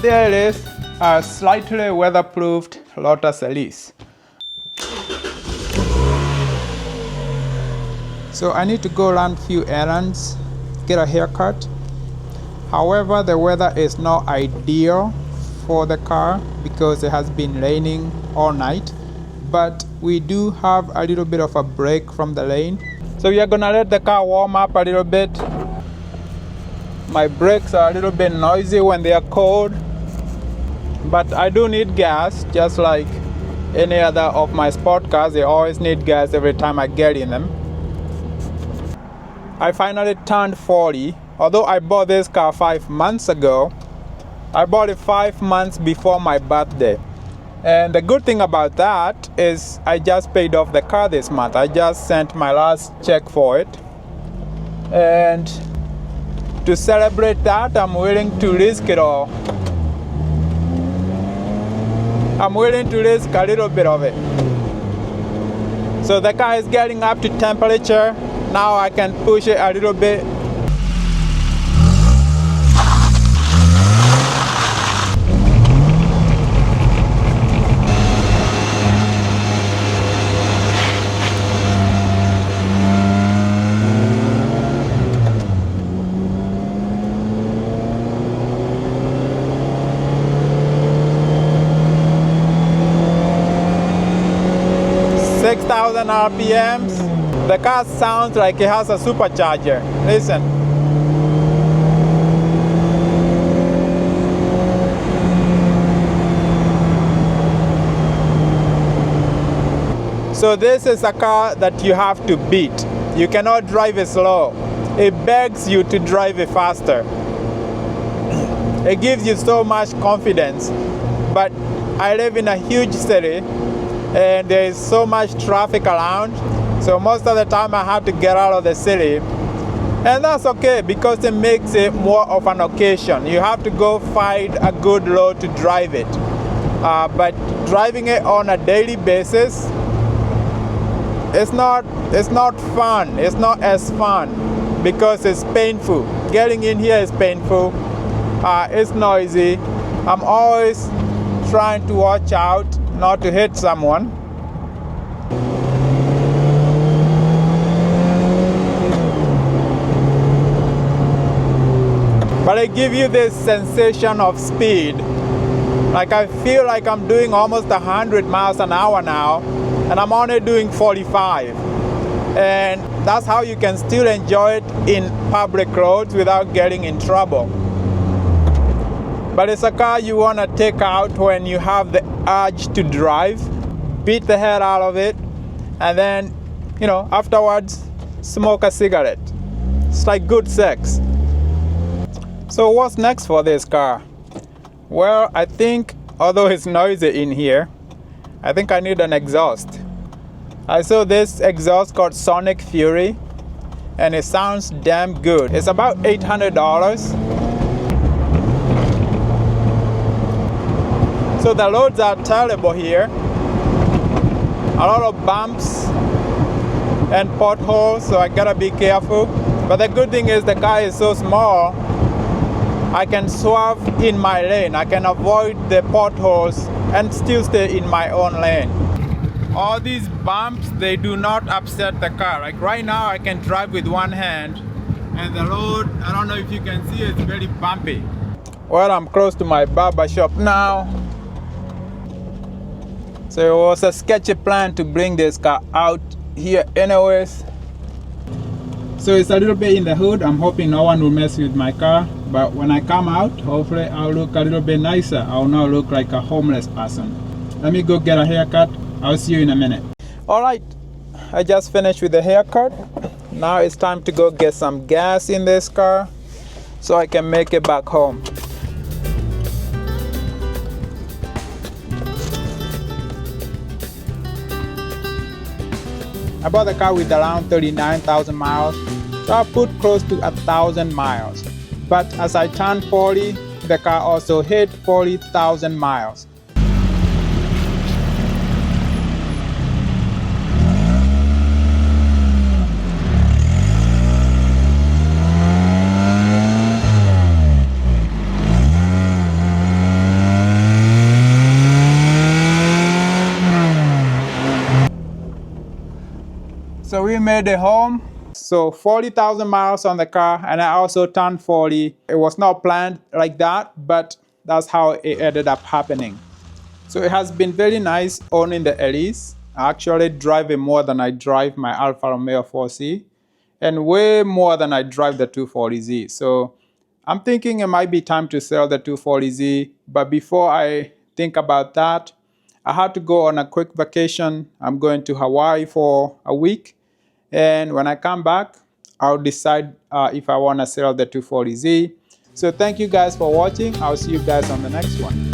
there it is, a slightly weatherproofed Lotus Elise. So I need to go run a few errands, get a haircut. However, the weather is not ideal for the car because it has been raining all night, but we do have a little bit of a break from the rain. So we are gonna let the car warm up a little bit. My brakes are a little bit noisy when they are cold, but I do need gas, just like any other of my sport cars. They always need gas every time I get in them. I finally turned 40. Although I bought this car 5 months ago, I bought it 5 months before my birthday. And the good thing about that is I just paid off the car this month. I just sent my last check for it. And to celebrate that, I'm willing to risk it all. I'm willing to risk a little bit of it. So the car is getting up to temperature. Now I can push it a little bit. RPMs. The car sounds like it has a supercharger. Listen. So this is a car that you have to beat. You cannot drive it slow. It begs you to drive it faster. It gives you so much confidence. But I live in a huge city and there is so much traffic around, so most of the time I have to get out of the city, and that's okay because it makes it more of an occasion. You have to go find a good road to drive it, but driving it on a daily basis, it's not fun. It's not as fun because it's painful. Getting in here is painful. It's noisy. I'm always trying to watch out not to hit someone. But I give you this sensation of speed. Like I feel like I'm doing almost 100 miles an hour now, and I'm only doing 45. And that's how you can still enjoy it in public roads without getting in trouble. But it's a car you want to take out when you have the urge to drive, beat the head out of it, and then, afterwards, smoke a cigarette. It's like good sex. So what's next for this car? Well, I think, although it's noisy in here, I think I need an exhaust. I saw this exhaust called Sonic Fury, and it sounds damn good. It's about $800. So the roads are terrible here. A lot of bumps and potholes, so I gotta be careful. But the good thing is the car is so small, I can swerve in my lane. I can avoid the potholes and still stay in my own lane. All these bumps, they do not upset the car. Like right now, I can drive with one hand, and the road, I don't know if you can see, it's very bumpy. Well, I'm close to my barber shop now. So it was a sketchy plan to bring this car out here anyways. So it's a little bit in the hood. I'm hoping no one will mess with my car. But when I come out, hopefully I'll look a little bit nicer. I'll not look like a homeless person. Let me go get a haircut. I'll see you in a minute. Alright, I just finished with the haircut. Now it's time to go get some gas in this car so I can make it back home. I bought the car with around 39,000 miles, so I put close to 1,000 miles. But as I turned 40, the car also hit 40,000 miles. we made it home. So 40,000 miles on the car, and I also turned 40. It was not planned like that, but that's how it ended up happening. So it has been very nice owning the Elise. I actually drive it more than I drive my Alfa Romeo 4C, and way more than I drive the 240Z. So I'm thinking it might be time to sell the 240Z, but before I think about that, I had to go on a quick vacation. I'm going to Hawaii for a week, and when I come back, I'll decide if I want to sell the 240Z. So thank you guys for watching. I'll see you guys on the next one.